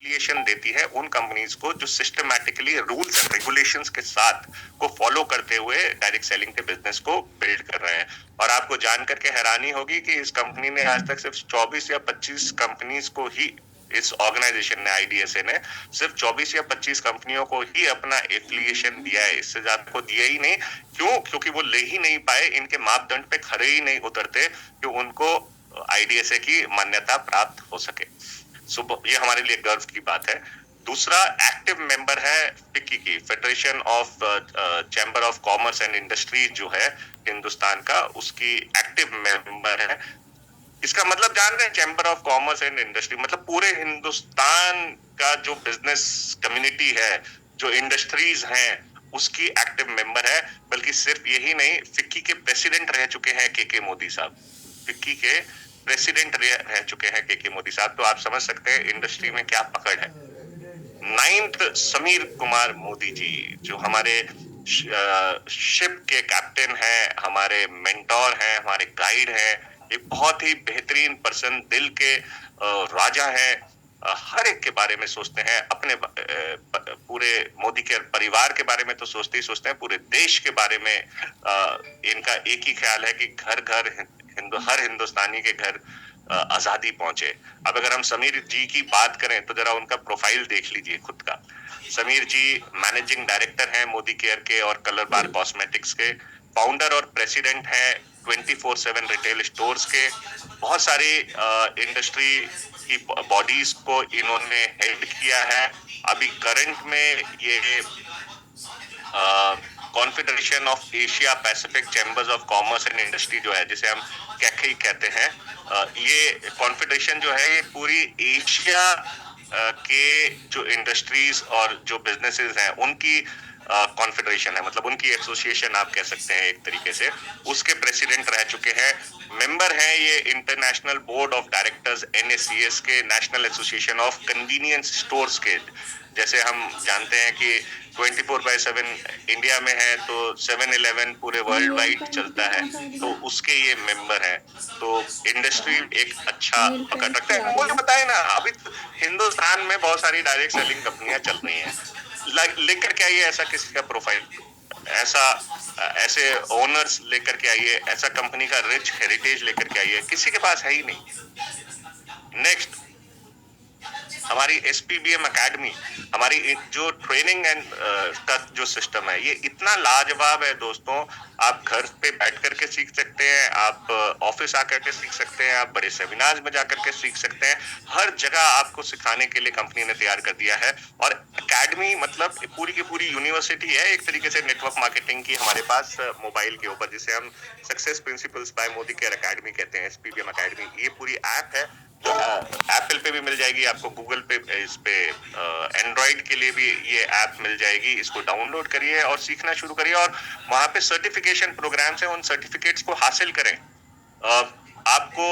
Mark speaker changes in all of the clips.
Speaker 1: Affiliation देती है उन कंपनीज को जो सिस्टमैटिकली रूल्स एंड रेगुलेशंस के साथ को फॉलो करते हुए डायरेक्ट सेलिंग के बिजनेस को बिल्ड कर रहे हैं। और आपको जान करके हैरानी होगी कि इस कंपनी ने आज तक सिर्फ 24 या 25 कंपनीज को ही, इस ऑर्गेनाइजेशन ने, आईडीएसए ने सिर्फ 24 या 25 कंपनियों को ही अपना एफिलिएशन दिया है, इससे ज्यादा को दिया ही नहीं। क्यों? क्योंकि वो ले ही नहीं पाए, इनके मापदंड पे खरे ही नहीं उतरते कि उनको आईडीएसए की मान्यता प्राप्त हो सके। ये हमारे लिए गर्व की बात है। दूसरा, एक्टिव मेंबर है फिक्की की, federation of chamber of commerce and industry जो है हिंदुस्तान का, उसकी एक्टिव मेंबर है। इसका मतलब जान रहे हैं, chamber of commerce and industry मतलब पूरे हिंदुस्तान का जो बिजनेस कम्युनिटी है, जो इंडस्ट्रीज हैं, उसकी एक्टिव मेंबर है। बल्कि सिर्फ यही नहीं, फिक्की के प्रेसिडेंट रह चुके हैं के मोदी साहब, फिक्की के प्रेसिडेंट रह चुके हैं के मोदी साहब। तो आप समझ सकते हैं इंडस्ट्री में क्या पकड़ है। 9th समीर कुमार मोदी जी, जो हमारे शिप के कैप्टन हैं, हमारे मेंटोर हैं, हमारे गाइड हैं, एक बहुत ही बेहतरीन पर्सन, दिल के राजा हैं। हर एक के बारे में सोचते हैं, अपने पूरे मोदी के परिवार के बारे में तो सोचते ही सोचते हैं, पूरे देश के बारे में इनका एक ही ख्याल है कि घर घर हर हिंदुस्तानी के घर आजादी पहुंचे। अब अगर हम समीर जी की बात करें तो जरा उनका प्रोफाइल देख लीजिए खुद का। समीर जी मैनेजिंग डायरेक्टर हैं मोदी केयर के और कलर बार कॉस्मेटिक्स के, फाउंडर और प्रेसिडेंट हैं 24/7 रिटेल स्टोर्स के। बहुत सारी इंडस्ट्री की बॉडीज को इन्होंने हेड किया है। अभी करंट में ये confederation of Asia Pacific chambers of commerce and industry जो है, जिसे हम कैखई कहते हैं, ये कॉन्फेडरेशन जो है ये पूरी एशिया के जो इंडस्ट्रीज और जो बिजनेसेस हैं उनकी कॉन्फेडरेशन है, मतलब उनकी एसोसिएशन आप कह सकते हैं एक तरीके से। उसके प्रेसिडेंट रह चुके हैं। मेंबर हैं ये international board of directors NACS के, national association of convenience stores के। जैसे हम जानते हैं कि 24/7 इंडिया में है तो 7-Eleven पूरे वर्ल्ड वाइड चलता है, तो उसके ये मेंबर हैं। तो इंडस्ट्री एक अच्छा पकड़ रखते हैं। मुझे बताए ना, अभी हिंदुस्तान में बहुत सारी डायरेक्ट सेलिंग कंपनियां चल रही हैं, लेकर के आइए ऐसा किसी का प्रोफाइल, ऐसा ऐसे ओनर्स लेकर के आइए, ऐसा कंपनी का रिच हेरिटेज लेकर के आइए, किसी के पास है ही नहीं। नेक्स्ट, हमारी SPBM एकेडमी, हमारी जो ट्रेनिंग एंड का जो सिस्टम है ये इतना लाजवाब है दोस्तों। आप घर पे बैठ करके सीख सकते हैं, आप ऑफिस आकर के सीख सकते हैं, आप बड़े सेमिनार्स में जाकर के सीख सकते हैं। हर जगह आपको सिखाने के लिए कंपनी ने तैयार कर दिया है। और एकेडमी मतलब पूरी की पूरी यूनिवर्सिटी है एक तरीके से नेटवर्क मार्केटिंग की हमारे पास मोबाइल के ऊपर, जिसे हम success principles by Modi care academy कहते हैं, SPBM एकेडमी। ये पूरी ऐप है जो एप्पल पे भी मिल जाएगी आपको, गूगल पे, इस पे एंड्रॉइड के लिए भी ये ऐप मिल जाएगी। इसको डाउनलोड करिए और सीखना शुरू करिए, और वहां पे सर्टिफिकेशन प्रोग्राम्स हैं, उन सर्टिफिकेट्स को हासिल करें। आपको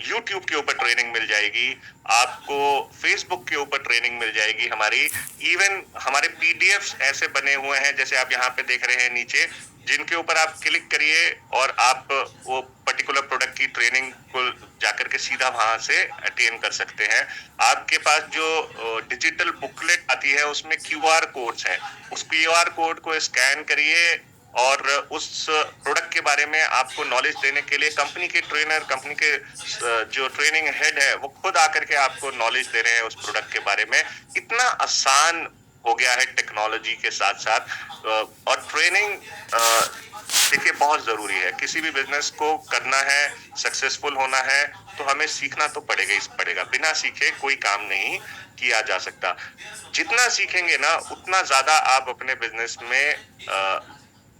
Speaker 1: YouTube के ऊपर ट्रेनिंग मिल जाएगी, आपको Facebook के ऊपर ट्रेनिंग मिल जाएगी हमारी। इवन हमारे PDFs ऐसे बने हुए हैं, जैसे आप यहाँ पे देख रहे हैं नीचे, जिनके ऊपर आप क्लिक करिए और आप वो पर्टिकुलर प्रोडक्ट की ट्रेनिंग को जाकर के सीधा वहां से अटेन कर सकते हैं। आपके पास जो डिजिटल बुकलेट आती है उसमें QR कोड्स हैं, उस QR कोड को स्कैन करिए और उस प्रोडक्ट के बारे में आपको नॉलेज देने के लिए कंपनी के ट्रेनर, कंपनी के जो ट्रेनिंग हेड है वो खुद आकर के आपको नॉलेज दे रहे हैं उस प्रोडक्ट के बारे में। इतना आसान हो गया है टेक्नोलॉजी के साथ साथ। और ट्रेनिंग देखिए बहुत जरूरी है, किसी भी बिजनेस को करना है, सक्सेसफुल होना है तो हमें सीखना तो पड़ेगा। बिना सीखे कोई काम नहीं किया जा सकता। जितना सीखेंगे ना उतना ज्यादा आप अपने बिजनेस में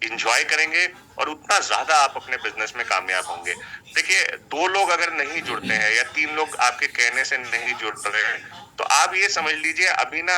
Speaker 1: इंजॉय करेंगे और उतना ज्यादा आप अपने बिजनेस में कामयाब होंगे। देखिए, 2 लोग अगर नहीं जुड़ते हैं या 3 लोग आपके कहने से नहीं जुड़ रहे हैं तो आप ये समझ लीजिए अभी ना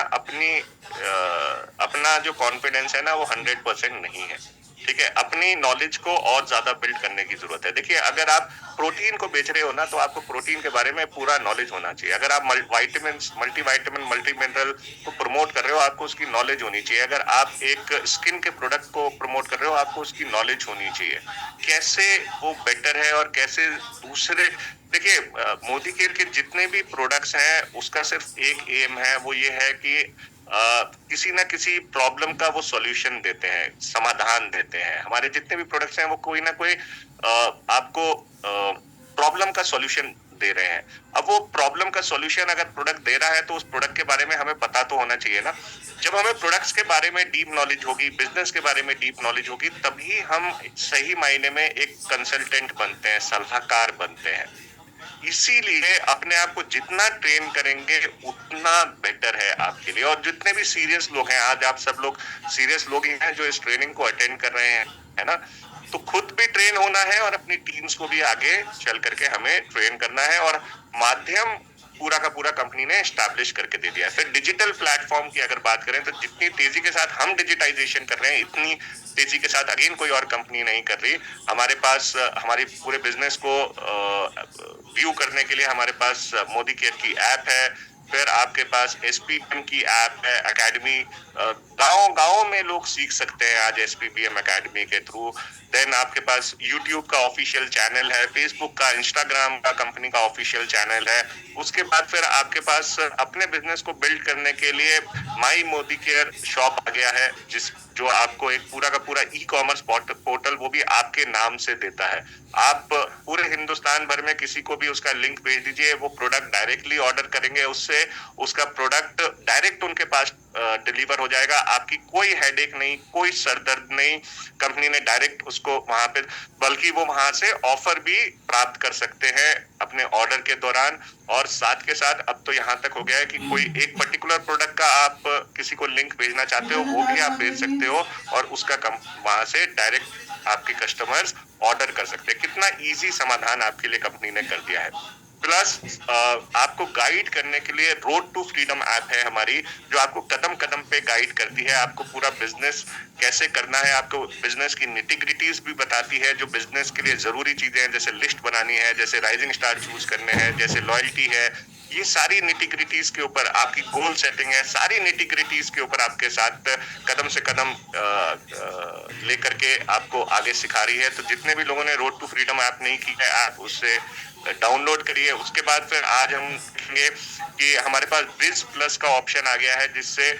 Speaker 1: अपना जो कॉन्फिडेंस है ना वो 100% नहीं है। ठीक है, अपनी नॉलेज को और ज्यादा बिल्ड करने की जरूरत है। देखिए, अगर आप प्रोटीन को बेच रहे हो ना तो आपको प्रोटीन के बारे में पूरा नॉलेज होना चाहिए। अगर आप मल्टीविटामिन, मल्टी मिनरल को प्रमोट कर रहे हो, आपको उसकी नॉलेज होनी चाहिए। अगर आप एक स्किन के प्रोडक्ट को प्रमोट कर रहे हो, आपको उसकी नॉलेज होनी चाहिए, कैसे वो बेटर है और कैसे दूसरे देखिए मोदी केयर के जितने भी प्रोडक्ट्स हैं उसका सिर्फ एक एम है, वो ये है कि किसी ना किसी प्रॉब्लम का वो सॉल्यूशन देते हैं, समाधान देते हैं। हमारे जितने भी प्रोडक्ट्स हैं वो कोई ना कोई आपको प्रॉब्लम का सॉल्यूशन दे रहे हैं। अब वो प्रॉब्लम का सॉल्यूशन अगर प्रोडक्ट दे रहा है तो उस प्रोडक्ट के बारे में हमें पता तो होना चाहिए ना। जब हमें प्रोडक्ट्स के बारे में डीप नॉलेज होगी, बिजनेस के बारे में डीप नॉलेज होगी, तभी हम सही मायने में एक कंसल्टेंट बनते हैं, सलाहकार बनते हैं। इसीलिए अपने आप को जितना ट्रेन करेंगे उतना बेटर है आपके लिए। और जितने भी सीरियस लोग हैं, आज आप सब लोग सीरियस लोग ही हैं जो इस ट्रेनिंग को अटेंड कर रहे हैं, है ना। तो खुद भी ट्रेन होना है और अपनी टीम्स को भी आगे चल करके हमें ट्रेन करना है। और माध्यम पूरा का पूरा कंपनी ने एस्टैब्लिश करके दे दिया है। फिर डिजिटल प्लेटफॉर्म की अगर बात करें तो जितनी तेजी के साथ हम डिजिटाइजेशन कर रहे हैं, इतनी तेजी के साथ अगेन कोई और कंपनी नहीं कर रही। हमारे पास हमारी पूरे बिजनेस को व्यू करने के लिए हमारे पास मोदी केयर की ऐप है। फिर आपके पास एसपीबीएम की ऐप है, एकेडमी। गांव गांव में लोग सीख सकते हैं आज एसपीबीएम एकेडमी के थ्रू। देन आपके पास यूट्यूब का ऑफिशियल चैनल है, फेसबुक का, इंस्टाग्राम का कंपनी का ऑफिशियल चैनल है। उसके बाद फिर आपके पास अपने बिजनेस को बिल्ड करने के लिए माई मोदी केयर शॉप आ गया है, जिस जो आपको एक पूरा का पूरा ई कॉमर्स पोर्टल वो भी आपके नाम से देता है। आप पूरे हिंदुस्तान भर में किसी को भी उसका लिंक भेज दीजिए, वो प्रोडक्ट डायरेक्टली ऑर्डर करेंगे, उससे उसका प्रोडक्ट डायरेक्ट उनके पास डिलीवर हो जाएगा। आपकी कोई हेडेक नहीं, कोई सरदर्द नहीं। कंपनी ने डायरेक्ट उसको वहां पे, बल्कि वो वहां से ऑफर भी प्राप्त कर सकते हैं अपने ऑर्डर के दौरान। और साथ के साथ अब तो यहाँ तक हो गया है कि कोई एक पर्टिकुलर प्रोडक्ट का आप किसी को लिंक भेजना चाहते हो, वो भी आप भेज सकते हो और उसका वहां से डायरेक्ट आपके कस्टमर्स ऑर्डर कर सकते हैं। कितना इजी समाधान आपके लिए कंपनी ने कर दिया है। प्लस आपको गाइड करने के लिए रोड टू फ्रीडम ऐप है हमारी, जो आपको कदम कदम पे गाइड करती है। आपको पूरा बिजनेस कैसे करना है, आपको बिजनेस की निटिग्रिटीज भी बताती है। जो बिजनेस के लिए जरूरी चीजें हैं, जैसे लिस्ट बनानी है, जैसे राइजिंग स्टार चूज करने हैं, जैसे लॉयल्टी है, ये सारी निटिग्रिटीज के ऊपर आपकी गोल सेटिंग है, सारी निटिग्रिटीज के ऊपर आपके साथ कदम से कदम लेकर के आपको आगे सिखा रही है। तो जितने भी लोगों ने रोड टू फ्रीडम ऐप नहीं की है, आप उससे डाउनलोड करिए। उसके बाद फिर आज हम देखेंगे कि हमारे पास बिज प्लस का ऑप्शन आ गया है, जिससे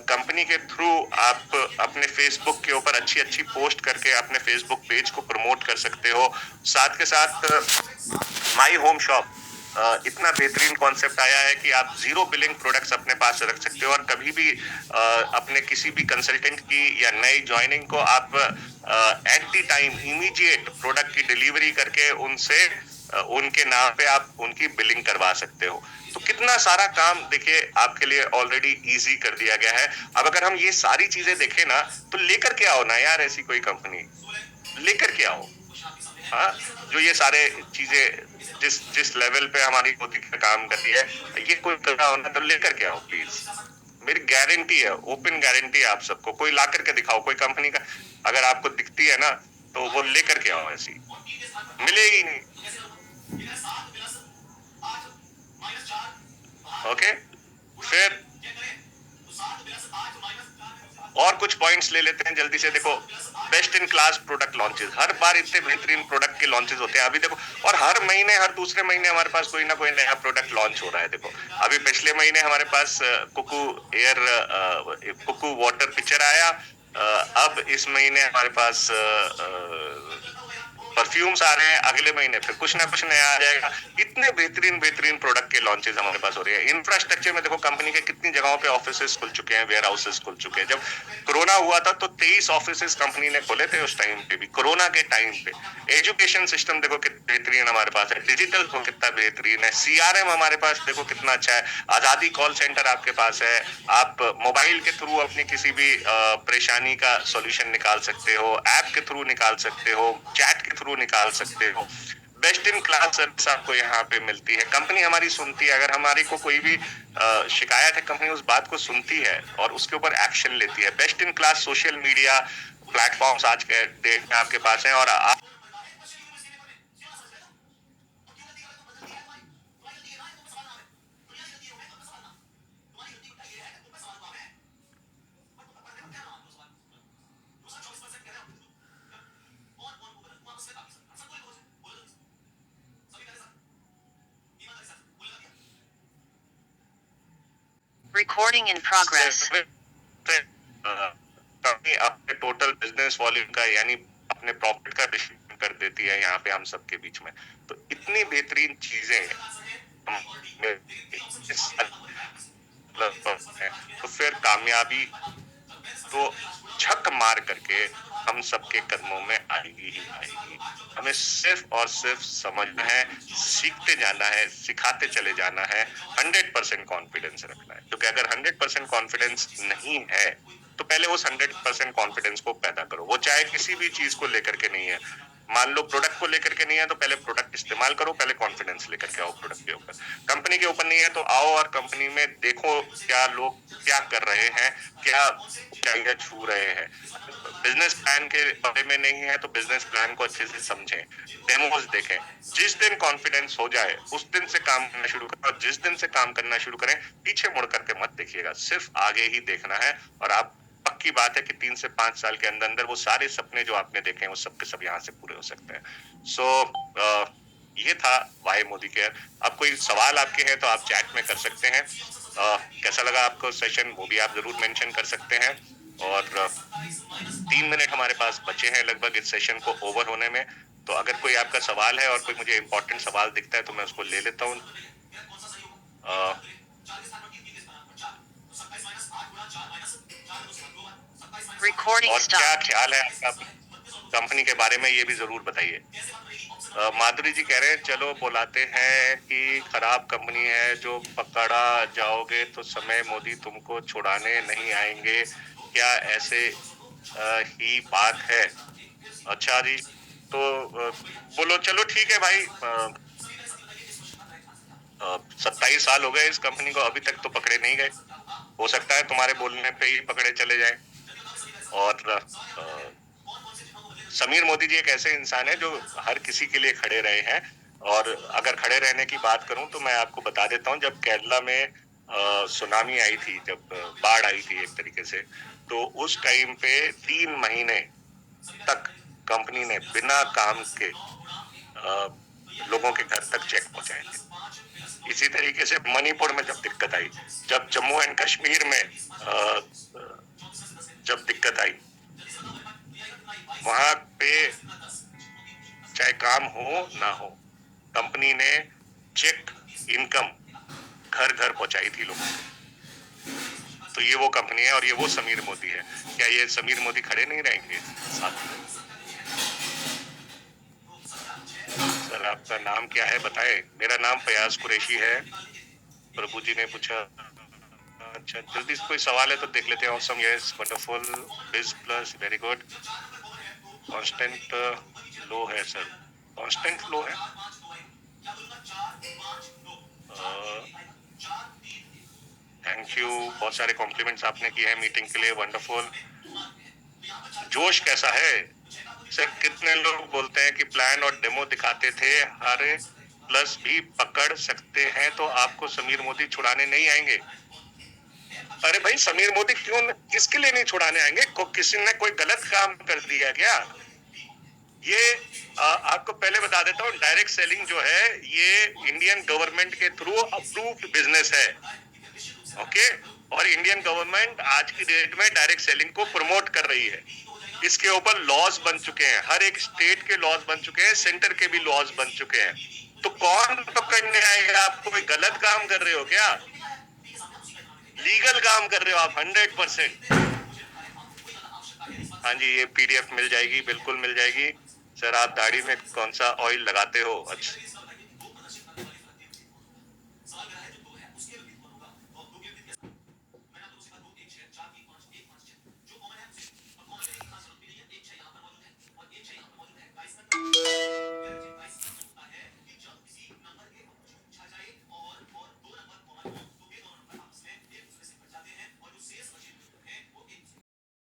Speaker 1: कंपनी के थ्रू आप अपने फेसबुक के ऊपर अच्छी अच्छी पोस्ट करके अपने फेसबुक पेज को प्रमोट कर सकते हो। साथ के साथ माई होम शॉप इतना बेहतरीन कॉन्सेप्ट आया है कि आप जीरो बिलिंग प्रोडक्ट्स अपने पास रख सकते हो और कभी भी अपने किसी भी कंसल्टेंट की या नई ज्वाइनिंग को आप at the time immediate product की डिलीवरी करके उनसे उनके नाम पे आप उनकी बिलिंग करवा सकते हो। तो कितना सारा काम देखिए आपके लिए ऑलरेडी इजी कर दिया गया है। अब अगर हम ये सारी चीजें देखें ना, तो लेकर के आओ ना यार, ऐसी कोई कंपनी लेकर के आओ। हाँ, जो ये सारे चीजें जिस जिस लेवल पे हमारी मोदी का काम कर रही है, ये कोई कर रहा हो ना, तो लेकर के आओ प्लीज। मेरी गारंटी है, ओपन गारंटी है आप सबको। कोई ला करके दिखाओ कोई कंपनी का, अगर आपको दिखती है ना तो वो लेकर के आओ। ऐसी मिलेगी नहीं। ओके, फिर और कुछ पॉइंट्स ले लेते हैं जल्दी से। देखो, best in class product launches, हर बार इतने बेहतरीन प्रोडक्ट के लॉन्चेस होते हैं। अभी देखो, और हर महीने, हर दूसरे महीने हमारे पास कोई ना कोई नया प्रोडक्ट लॉन्च हो रहा है। देखो, अभी पिछले महीने हमारे पास Cuckoo air, Cuckoo water picture आया। अब इस महीने हमारे पास परफ्यूम्स आ रहे हैं, अगले महीने फिर कुछ ना कुछ नया आ जाएगा। इतने बेहतरीन बेहतरीन प्रोडक्ट के लॉन्चेस हमारे पास हो रहे हैं। इंफ्रास्ट्रक्चर में देखो, कंपनी के कितनी जगहों पे ऑफिसेस खुल चुके हैं, वेयर हाउसेस खुल चुके हैं। जब कोरोना हुआ था तो 23 ऑफिसेस कंपनी ने खोले थे उस टाइम पे भी, कोरोना के टाइम पे। एजुकेशन सिस्टम देखो कितना बेहतरीन हमारे पास है, डिजिटल को कितना बेहतरीन है, सीआरएम हमारे पास देखो कितना अच्छा है, आजादी कॉल सेंटर आपके पास है। आप मोबाइल के थ्रू अपनी किसी भी परेशानी का सॉल्यूशन निकाल सकते हो, ऐप के थ्रू निकाल सकते हो, चैट के थ्रू निकाल सकते हो। बेस्ट इन क्लास सर्विस आपको यहाँ पे मिलती है। कंपनी हमारी सुनती है, अगर हमारी को कोई भी शिकायत है, कंपनी उस बात को सुनती है और उसके ऊपर एक्शन लेती है। Best in class social media platforms आज के डेट में आपके पास हैं। और
Speaker 2: Recording in progress.
Speaker 1: कंपनी अपने टोटल बिजनेस वॉल्यूम का यानी अपने प्रॉफिट का डिस्ट्रीब्यूशन कर देती है यहाँ पे हम सबके बीच में। तो इतनी बेहतरीन चीजें तो फिर कामयाबी तो झक मार करके हम सबके कदमों में आएगी ही आएगी। हमें सिर्फ और सिर्फ समझना है, सीखते जाना है, सिखाते चले जाना है, 100% कॉन्फिडेंस रखना है। क्योंकि अगर 100% कॉन्फिडेंस नहीं है तो पहले उस 100% कॉन्फिडेंस को पैदा करो। वो चाहे किसी भी चीज को लेकर के नहीं है, मान लो प्रोडक्ट को लेकर के नहीं है तो पहले प्रोडक्ट इस्तेमाल करो, पहले कॉन्फिडेंस लेकर के आओ प्रोडक्ट के ऊपर। कंपनी के ऊपर नहीं है तो आओ और कंपनी में देखो क्या लोग क्या कर रहे हैं, क्या ऊंचाइयां छू रहे हैं। बिजनेस प्लान के बारे में नहीं है तो बिजनेस प्लान को अच्छे से समझें, डेमोज देखें। जिस दिन कॉन्फिडेंस हो जाए उस दिन से काम करना शुरू करें, और जिस दिन से काम करना शुरू करें पीछे मुड़ करके मत देखिएगा, सिर्फ आगे ही देखना है। और आप पक्की बात है कि 3 से 5 साल के अंदर अंदर वो सारे सपने जो आपने देखे हैं वो सब के सब यहाँ से पूरे हो सकते हैं। सो ये था वाई मोदी केयर। अब कोई सवाल आपके हैं तो आप चैट में कर सकते हैं। कैसा लगा आपको सेशन वो भी आप जरूर मेंशन कर सकते हैं। और 3 मिनट हमारे पास बचे हैं लगभग इस सेशन को ओवर होने में। तो अगर कोई आपका सवाल है और कोई मुझे इंपॉर्टेंट सवाल दिखता है तो मैं उसको ले लेता हूँ। और क्या ख्याल है आपका कंपनी के बारे में, ये भी जरूर बताइए। माधुरी जी कह रहे हैं चलो बुलाते हैं कि खराब कंपनी है, जो पकड़ा जाओगे तो समय मोदी तुमको छुड़ाने नहीं आएंगे, क्या ऐसे ही बात है? अच्छा जी, तो बोलो चलो ठीक है भाई। 27 साल हो गए इस कंपनी को, अभी तक तो पकड़े नहीं गए। हो सकता है तुम्हारे बोलने पे ही पकड़े चले जाए। और समीर मोदी जी एक ऐसे इंसान है जो हर किसी के लिए खड़े रहे हैं। और अगर खड़े रहने की बात करूं तो मैं आपको बता देता हूं, जब केरला में सुनामी आई थी, जब बाढ़ आई थी एक तरीके से, तो उस टाइम पे 3 महीने तक कंपनी ने बिना काम के लोगों के घर तक चेक पहुंचाए थे। इसी तरीके से मणिपुर में जब दिक्कत आई, जब जम्मू एंड कश्मीर में जब दिक्कत आई, वहां पे चाहे काम हो ना हो, कंपनी ने चेक इनकम घर घर पहुंचाई थी लोगों को। तो ये वो कंपनी है और ये वो समीर मोदी है। क्या ये समीर मोदी खड़े नहीं रहेंगे साथ में? सर आपका नाम क्या है बताएं। मेरा नाम फयाज कुरैशी है। प्रभु जी ने पूछा। अच्छा जल्दी से कोई सवाल है तो देख लेते हैं। ऑसम, यस, वंडरफुल, बिज प्लस, वेरी गुड। कांस्टेंट लो है सर, कांस्टेंट लो है। थैंक यू, बहुत सारे कॉम्प्लीमेंट्स आपने किए हैं मीटिंग के लिए, वंडरफुल। जोश कैसा है सर? कितने लोग बोलते हैं कि प्लान और डेमो दिखाते थे, हर प्लस भी पकड़ सकते हैं, तो आपको समीर मोदी छुड़ाने नहीं आएंगे? अरे भाई समीर मोदी क्यों, किसके लिए नहीं छुड़ाने आएंगे? किसी ने कोई गलत काम कर दिया क्या? ये आपको पहले बता देता हूँ, डायरेक्ट सेलिंग जो है ये इंडियन गवर्नमेंट के थ्रू अप्रूव्ड बिजनेस है। ओके, और इंडियन गवर्नमेंट आज की डेट में डायरेक्ट सेलिंग को प्रमोट कर रही है। इसके ऊपर लॉज बन चुके हैं, हर एक स्टेट के लॉज बन चुके हैं, सेंटर के भी लॉज बन चुके हैं। तो कौन पकड़ने आएगा आपको? कोई गलत काम कर रहे हो क्या? लीगल काम कर रहे हो आप 100%। हाँ जी, ये पीडीएफ मिल जाएगी, बिल्कुल मिल जाएगी। सर आप दाढ़ी में कौन सा ऑयल लगाते हो? अच्छा